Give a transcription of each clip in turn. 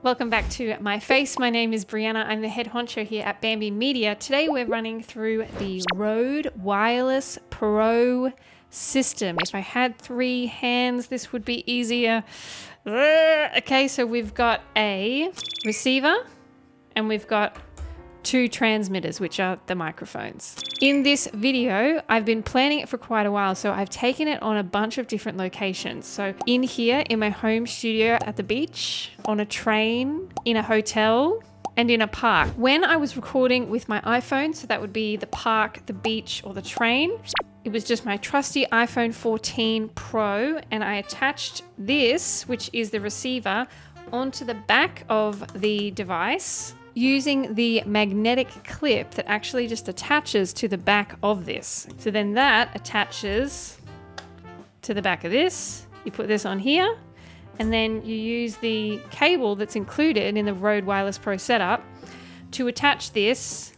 Welcome back to my face. My name is Brianna. I'm the head honcho here at Bamby Media. Today we're running through the Rode Wireless Pro system. If I had 3 hands, this would be easier. Okay, so we've got a receiver and we've got 2 transmitters, which are the microphones. In this video, I've been planning it for quite a while, so I've taken it on a bunch of different locations. So in here, in my home studio, at the beach, on a train, in a hotel, and in a park. When I was recording with my iPhone, so that would be the park, the beach, or the train, it was just my trusty iPhone 14 Pro, and I attached this, which is the receiver, onto the back of the device using the magnetic clip that actually just attaches to the back of this. So then that attaches to the back of this. You put this on here, and then you use the cable that's included in the Rode Wireless Pro setup to attach this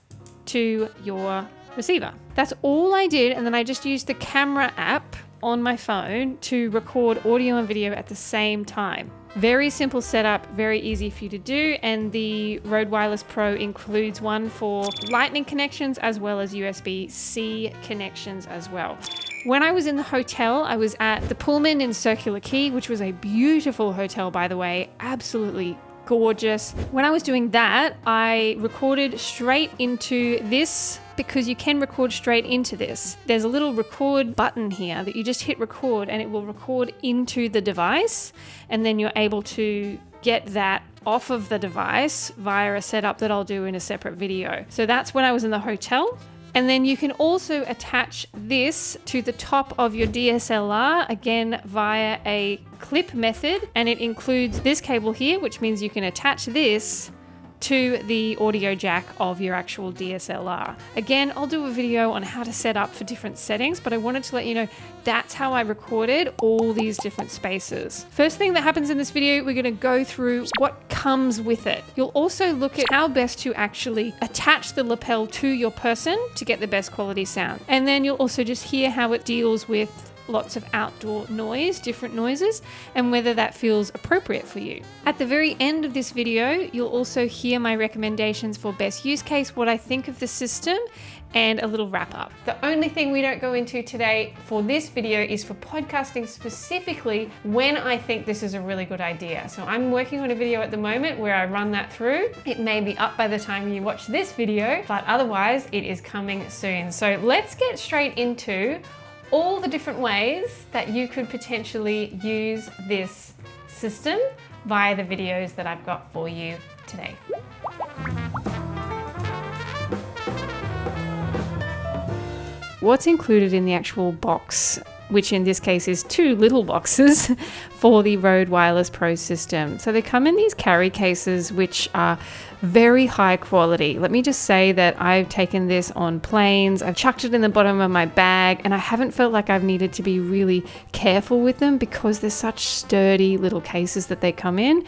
to your receiver. That's all I did, and then I just used the camera app on my phone to record audio and video at the same time. Very simple setup, very easy for you to do, and the Rode Wireless Pro includes one for Lightning connections as well as USB-C connections as well. When I was in the hotel, I was at the Pullman in Circular Quay, which was a beautiful hotel, by the way, absolutely gorgeous. When I was doing that, I recorded straight into this because you can record straight into this. There's a little record button here that you just hit record and it will record into the device, and then you're able to get that off of the device via a setup that I'll do in a separate video. So that's when I was in the hotel. And then you can also attach this to the top of your DSLR, again via a clip method, and it includes this cable here, which means you can attach this to the audio jack of your actual DSLR. Again, I'll do a video on how to set up for different settings, but I wanted to let you know that's how I recorded all these different spaces. First thing that happens in this video, we're gonna go through what comes with it. You'll also look at how best to actually attach the lapel to your person to get the best quality sound. And then you'll also just hear how it deals with lots of outdoor noise, different noises, and whether that feels appropriate for you. At the very end of this video, you'll also hear my recommendations for best use case, what I think of the system, and a little wrap up. The only thing we don't go into today for this video is for podcasting specifically when I think this is a really good idea. So I'm working on a video at the moment where I run that through. It may be up by the time you watch this video, but otherwise it is coming soon. So let's get straight into all the different ways that you could potentially use this system via the videos that I've got for you today. What's included in the actual box, which in this case is 2 little boxes for the Rode Wireless Pro system. So they come in these carry cases, which are very high quality. Let me just say that I've taken this on planes, I've chucked it in the bottom of my bag, and I haven't felt like I've needed to be really careful with them because they're such sturdy little cases that they come in.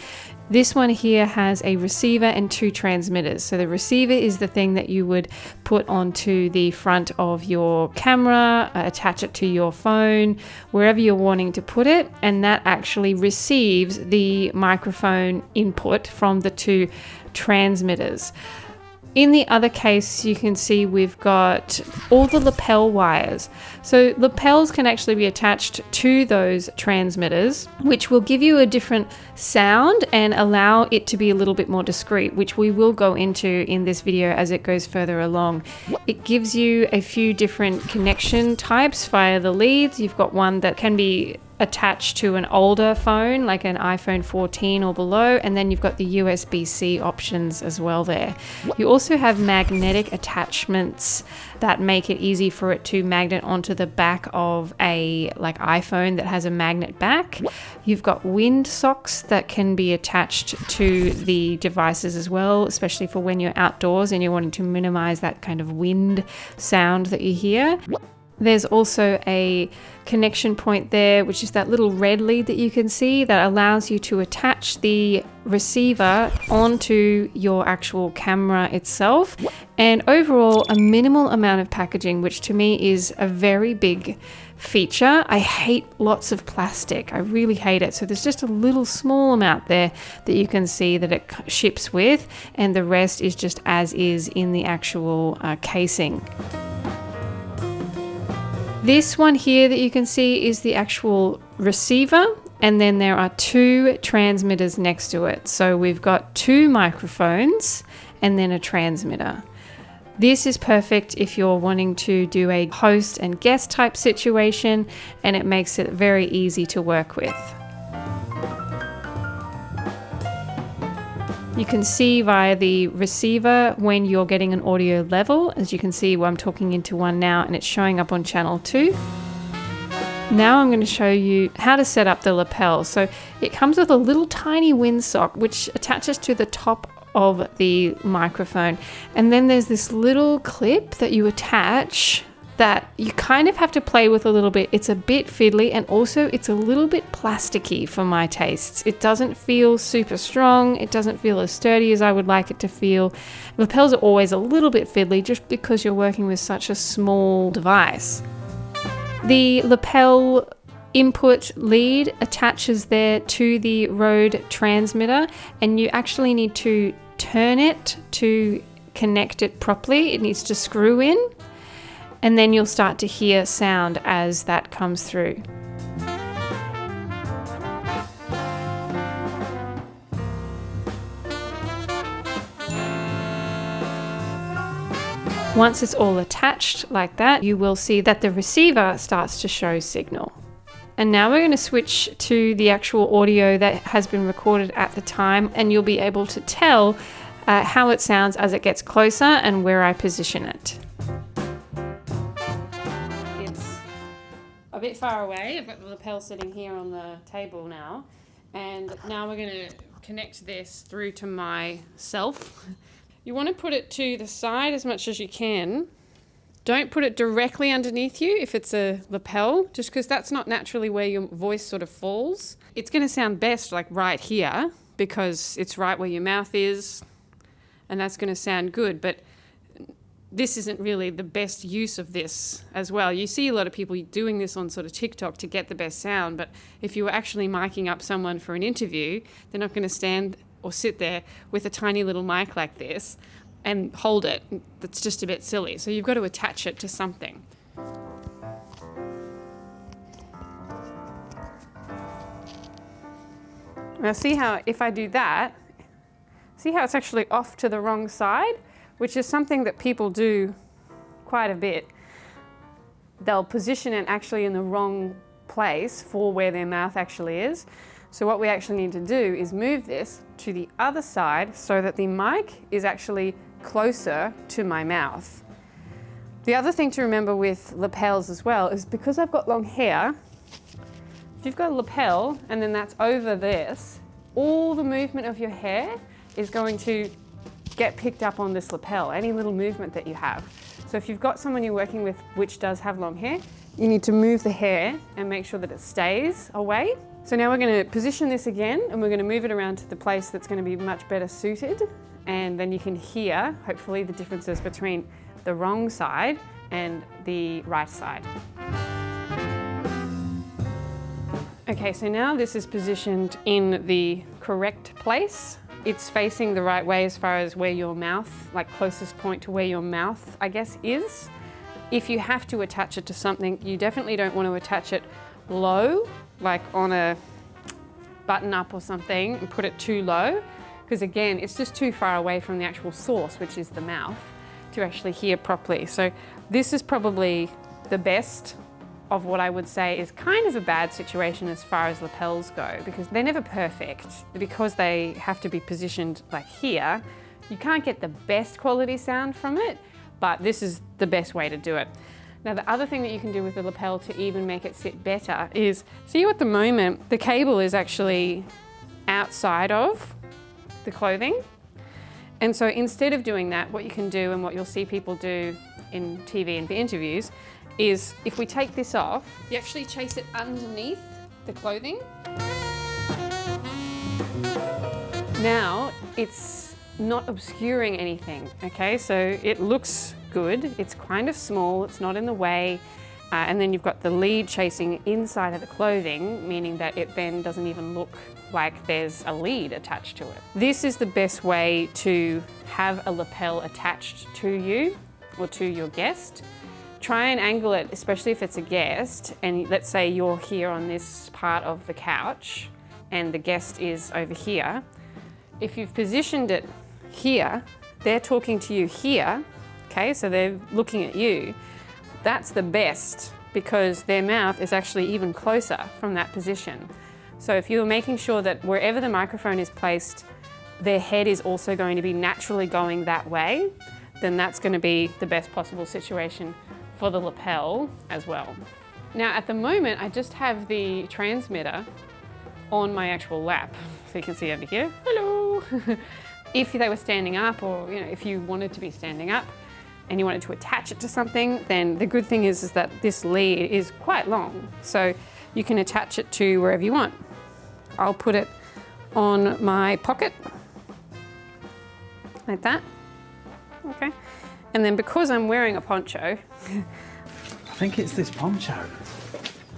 This one here has a receiver and 2 transmitters. So the receiver is the thing that you would put onto the front of your camera, attach it to your phone, wherever you're wanting to put it, and that actually receives the microphone input from the 2 transmitters. In the other case, you can see we've got all the lapel wires. So lapels can actually be attached to those transmitters, which will give you a different sound and allow it to be a little bit more discreet, which we will go into in this video as it goes further along. It gives you a few different connection types via the leads. You've got one that can be attached to an older phone like an iPhone 14 or below, and then you've got the USB-C options as well there. You also have magnetic attachments that make it easy for it to magnet onto the back of a iPhone that has a magnet back. You've got wind socks that can be attached to the devices as well, especially for when you're outdoors and you're wanting to minimize that kind of wind sound that you hear. There's also a connection point there, which is that little red lead that you can see that allows you to attach the receiver onto your actual camera itself. And overall, a minimal amount of packaging, which to me is a very big feature. I hate lots of plastic. I really hate it. So there's just a little small amount there that you can see that it ships with, and the rest is just as is in the actual casing. This one here that you can see is the actual receiver, and then there are 2 transmitters next to it. So we've got 2 microphones and then a transmitter. This is perfect if you're wanting to do a host and guest type situation, and it makes it very easy to work with. You can see via the receiver when you're getting an audio level. As you can see, I'm talking into one now and it's showing up on channel 2. Now I'm going to show you how to set up the lapel. So it comes with a little tiny windsock which attaches to the top of the microphone, and then there's this little clip that you attach that you kind of have to play with a little bit. It's a bit fiddly, and also it's a little bit plasticky for my tastes. It doesn't feel super strong. It doesn't feel as sturdy as I would like it to feel. Lapels are always a little bit fiddly just because you're working with such a small device. The lapel input lead attaches there to the Rode transmitter, and you actually need to turn it to connect it properly. It needs to screw in, and then you'll start to hear sound as that comes through. Once it's all attached like that, you will see that the receiver starts to show signal. And now we're going to switch to the actual audio that has been recorded at the time, and you'll be able to tell how it sounds as it gets closer and where I position it. It's a bit far away. I've got the lapel sitting here on the table now, and now we're going to connect this through to myself. You want to put it to the side as much as you can. Don't put it directly underneath you if it's a lapel, just because that's not naturally where your voice sort of falls. It's going to sound best like right here because it's right where your mouth is, and that's going to sound good. But this isn't really the best use of this as well. You see a lot of people doing this on sort of TikTok to get the best sound, but if you were actually miking up someone for an interview, they're not going to stand or sit there with a tiny little mic like this and hold it. That's just a bit silly. So you've got to attach it to something. Now see how if I do that, see how it's actually off to the wrong side, which is something that people do quite a bit. They'll position it actually in the wrong place for where their mouth actually is. So what we actually need to do is move this to the other side so that the mic is actually closer to my mouth. The other thing to remember with lapels as well is because I've got long hair, if you've got a lapel and then that's over this, all the movement of your hair is going to get picked up on this lapel, any little movement that you have. So if you've got someone you're working with which does have long hair, you need to move the hair and make sure that it stays away. So now we're going to position this again, and we're going to move it around to the place that's going to be much better suited, and then you can hear hopefully the differences between the wrong side and the right side. Okay, so now this is positioned in the correct place. It's facing the right way as far as where your mouth, like closest point to where your mouth, I guess, is. If you have to attach it to something, you definitely don't want to attach it low, like on a button up or something, and put it too low, because again, it's just too far away from the actual source, which is the mouth, to actually hear properly. So this is probably the best of what I would say is kind of a bad situation as far as lapels go, because they're never perfect. Because they have to be positioned like here, you can't get the best quality sound from it, but this is the best way to do it. Now the other thing that you can do with the lapel to even make it sit better is, see at the moment, the cable is actually outside of the clothing. And so instead of doing that, what you can do, and what you'll see people do in TV and for interviews, is if we take this off, you actually chase it underneath the clothing. Now it's not obscuring anything, okay? So it looks good, it's kind of small, it's not in the way, And then you've got the lead chasing inside of the clothing, meaning that it then doesn't even look like there's a lead attached to it. This is the best way to have a lapel attached to you or to your guest. Try and angle it, especially if it's a guest, and let's say you're here on this part of the couch and the guest is over here. If you've positioned it here, they're talking to you here, okay, so they're looking at you. That's the best because their mouth is actually even closer from that position. So if you're making sure that wherever the microphone is placed, their head is also going to be naturally going that way, then that's going to be the best possible situation for the lapel as well. Now at the moment, I just have the transmitter on my actual lap. So you can see over here, hello. If they were standing up, or if you wanted to be standing up and you wanted to attach it to something, then the good thing is that this lead is quite long. So you can attach it to wherever you want. I'll put it on my pocket, like that, okay. And then because I'm wearing a poncho. I think it's this poncho.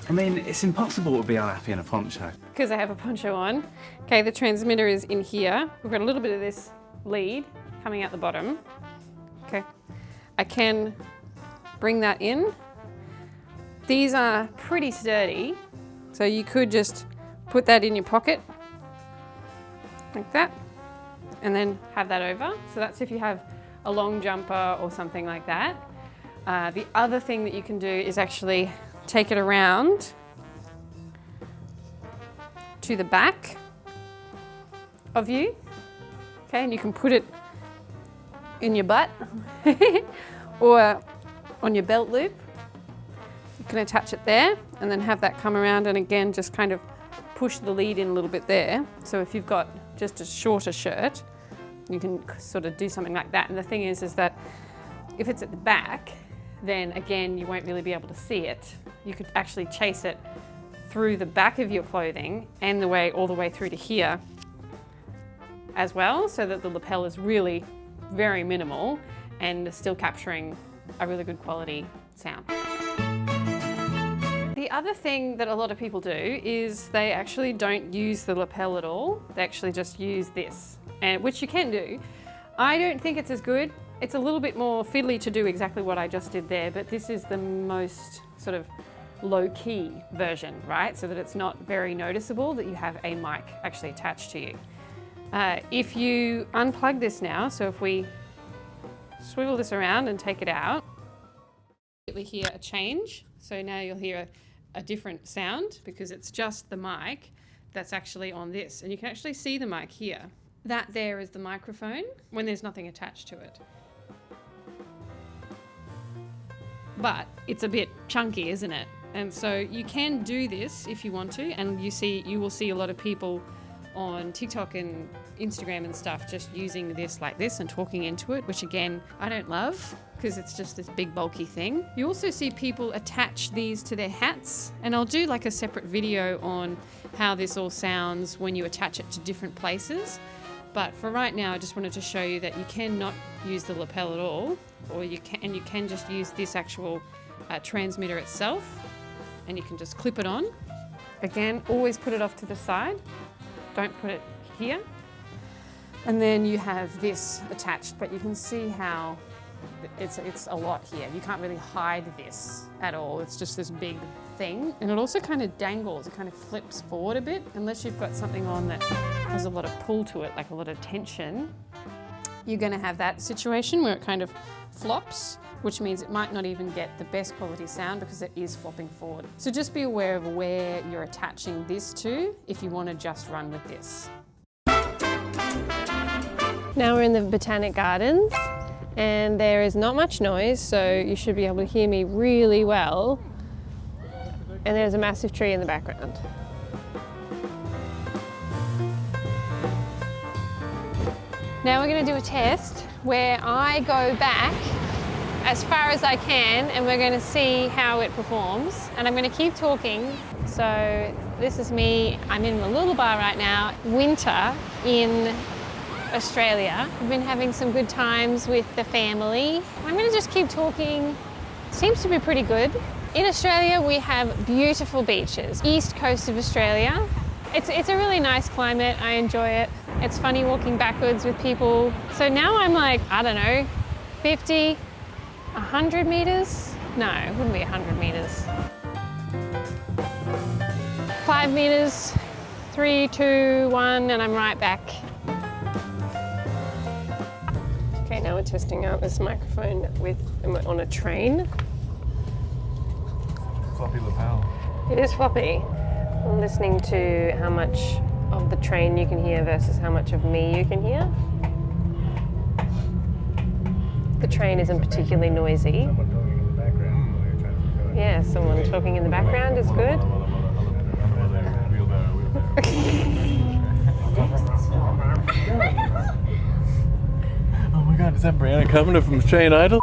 I mean, it's impossible to be unhappy in a poncho. Because I have a poncho on. Okay, the transmitter is in here. We've got a little bit of this lead coming out the bottom. Okay, I can bring that in. These are pretty sturdy, so you could just put that in your pocket, like that, and then have that over. So that's if you have a long jumper or something like that. The other thing that you can do is actually take it around to the back of you, okay, and you can put it in your butt or on your belt loop. You can attach it there and then have that come around and again just kind of push the lead in a little bit there. So if you've got just a shorter shirt, you can sort of do something like that. And the thing is that if it's at the back, then again, you won't really be able to see it. You could actually chase it through the back of your clothing and all the way through to here as well, so that the lapel is really very minimal and still capturing a really good quality sound. The other thing that a lot of people do is they actually don't use the lapel at all. They actually just use this, which you can do. I don't think it's as good. It's a little bit more fiddly to do exactly what I just did there, but this is the most sort of low-key version, right? So that it's not very noticeable that you have a mic actually attached to you. If you unplug this now, so if we swivel this around and take it out, we hear a change. So now you'll hear a different sound because it's just the mic that's actually on this. And you can actually see the mic here. That there is the microphone when there's nothing attached to it. But it's a bit chunky, isn't it? And so you can do this if you want to, and you will see a lot of people on TikTok and Instagram and stuff just using this like this and talking into it, which again, I don't love because it's just this big bulky thing. You also see people attach these to their hats, and I'll do like a separate video on how this all sounds when you attach it to different places. But for right now, I just wanted to show you that you cannot use the lapel at all, or you can just use this actual transmitter itself, and you can just clip it on. Again, always put it off to the side. Don't put it here. And then you have this attached, but you can see how it's a lot here. You can't really hide this at all. It's just this big thing. And it also kind of dangles, it kind of flips forward a bit, unless you've got something on that has a lot of pull to it, like a lot of tension. You're gonna have that situation where it kind of flops, which means it might not even get the best quality sound because it is flopping forward. So just be aware of where you're attaching this to if you want to just run with this. Now we're in the Botanic Gardens and there is not much noise, so you should be able to hear me really well. And there's a massive tree in the background. Now we're going to do a test where I go back as far as I can and we're going to see how it performs. And I'm going to keep talking. So this is me. I'm in Bar right now. Winter in Australia. We've been having some good times with the family. I'm going to just keep talking. Seems to be pretty good. In Australia, we have beautiful beaches. East coast of Australia. It's a really nice climate. I enjoy it. It's funny walking backwards with people. So now I'm like, I don't know, 50, 100 meters? No, it wouldn't be 100 meters. 5 meters, 3, 2, 1, and I'm right back. Okay, now we're testing out this microphone on a train. Floppy lapel. It is floppy. I'm listening to how much of the train you can hear versus how much of me you can hear. The train isn't particularly noisy. Someone talking in the background while you're trying to record. Yeah, someone talking in the background is good. Oh my god, is that Brianna coming from Australian Idol?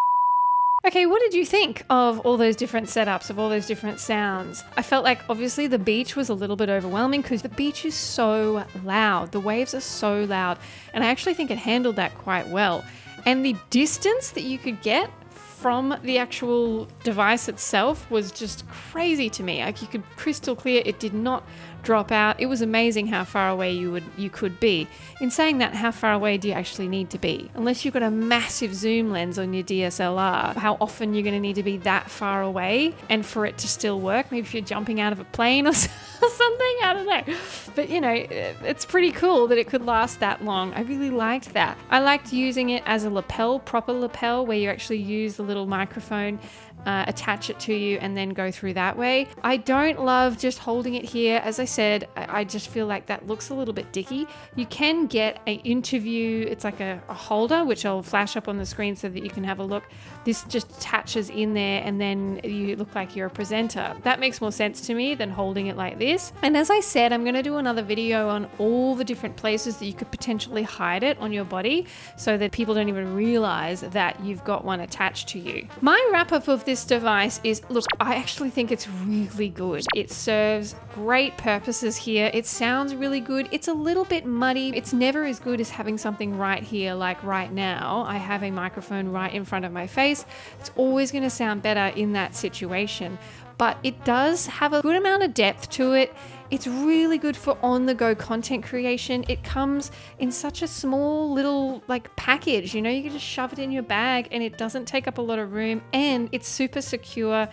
Okay, what did you think of all those different setups, of all those different sounds? I felt like obviously the beach was a little bit overwhelming because the beach is so loud. The waves are so loud. And I actually think it handled that quite well. And the distance that you could get from the actual device itself was just crazy to me. Like you could crystal clear, it did not drop out. It was amazing how far away you could be. In saying that, how far away do you actually need to be? Unless you've got a massive zoom lens on your DSLR, how often you're going to need to be that far away and for it to still work? Maybe if you're jumping out of a plane or something, I don't know. But you know, it's pretty cool that it could last that long. I really liked that. I liked using it as a lapel, proper lapel, where you actually use the little microphone, attach it to you and then go through that way. I don't love just holding it here. As I said, I just feel like that looks a little bit dicky. You can get an interview, it's like a holder, which I'll flash up on the screen so that you can have a look. This just attaches in there and then you look like you're a presenter. That makes more sense to me than holding it like this. And as I said, I'm going to do another video on all the different places that you could potentially hide it on your body so that people don't even realize that you've got one attached to you. My wrap up of this device is, look, I actually think it's really good. It serves great purposes here. It sounds really good. It's a little bit muddy. It's never as good as having something right here, like right now. I have a microphone right in front of my face. It's always going to sound better in that situation, but it does have a good amount of depth to it. It's really good for on-the-go content creation. It comes in such a small little package, you know, you can just shove it in your bag and it doesn't take up a lot of room and it's super secure.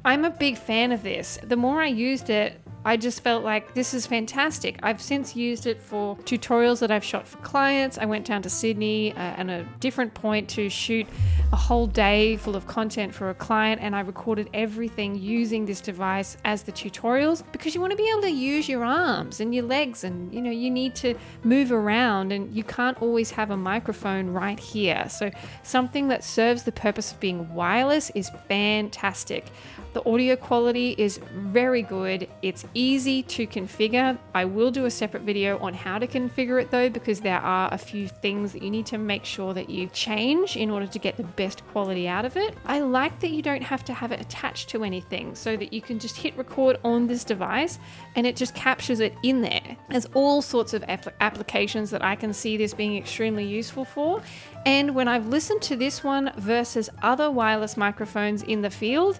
I'm a big fan of this. The more I used it, I just felt like this is fantastic. I've since used it for tutorials that I've shot for clients. I went down to Sydney at a different point to shoot a whole day full of content for a client, and I recorded everything using this device as the tutorials because you want to be able to use your arms and your legs, and you know, you need to move around and you can't always have a microphone right here. So something that serves the purpose of being wireless is fantastic. The audio quality is very good. It's easy to configure. I will do a separate video on how to configure it though, because there are a few things that you need to make sure that you change in order to get the best quality out of it. I like that you don't have to have it attached to anything, so that you can just hit record on this device and it just captures it in there. There's all sorts of applications that I can see this being extremely useful for. And when I've listened to this one versus other wireless microphones in the field,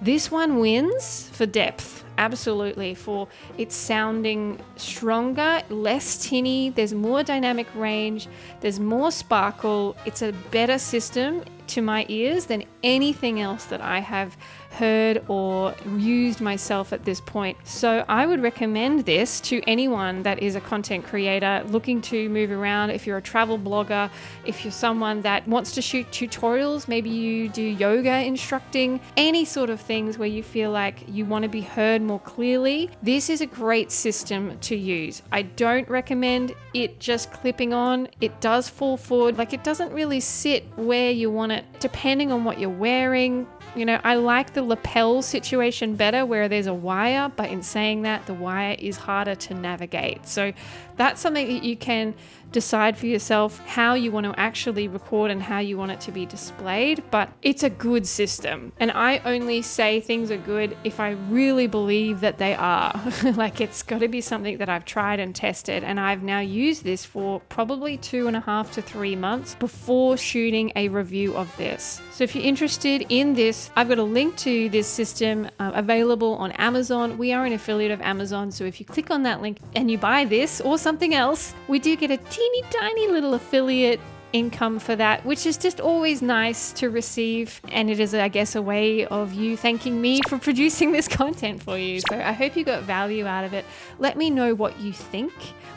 this one wins for depth, absolutely, for it's sounding stronger, less tinny, there's more dynamic range, there's more sparkle. It's a better system to my ears than anything else that I have heard or used myself at this point. So I would recommend this to anyone that is a content creator looking to move around. If you're a travel blogger, if you're someone that wants to shoot tutorials, maybe you do yoga instructing, any sort of things where you feel like you want to be heard more clearly, this is a great system to use. I don't recommend it just clipping on. It does fall forward, like it doesn't really sit where you want it depending on what you're wearing. You know, I like the lapel situation better where there's a wire, but in saying that, the wire is harder to navigate. So that's something that you can decide for yourself how you want to actually record and how you want it to be displayed, but it's a good system. And I only say things are good if I really believe that they are. Like, it's got to be something that I've tried and tested, and I've now used this for probably 2.5 to 3 months before shooting a review of this. So if you're interested in this, I've got a link to this system available on Amazon. We are an affiliate of Amazon, so if you click on that link and you buy this or something else, we do get a teeny tiny little affiliate income for that, which is just always nice to receive, and it is, I guess, a way of you thanking me for producing this content for you. So I hope you got value out of it. Let me know what you think.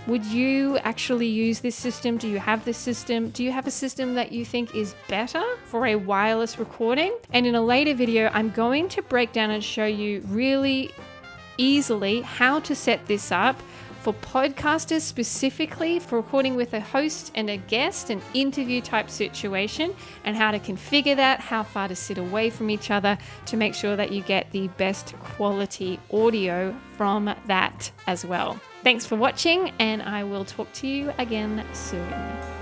Would you actually use this system? Do you have this system? Do you have a system that you think is better for a wireless recording? And in a later video, I'm going to break down and show you really easily how to set this up for podcasters, specifically for recording with a host and a guest, an interview type situation, and how to configure that, how far to sit away from each other to make sure that you get the best quality audio from that as well. Thanks for watching, and I will talk to you again soon.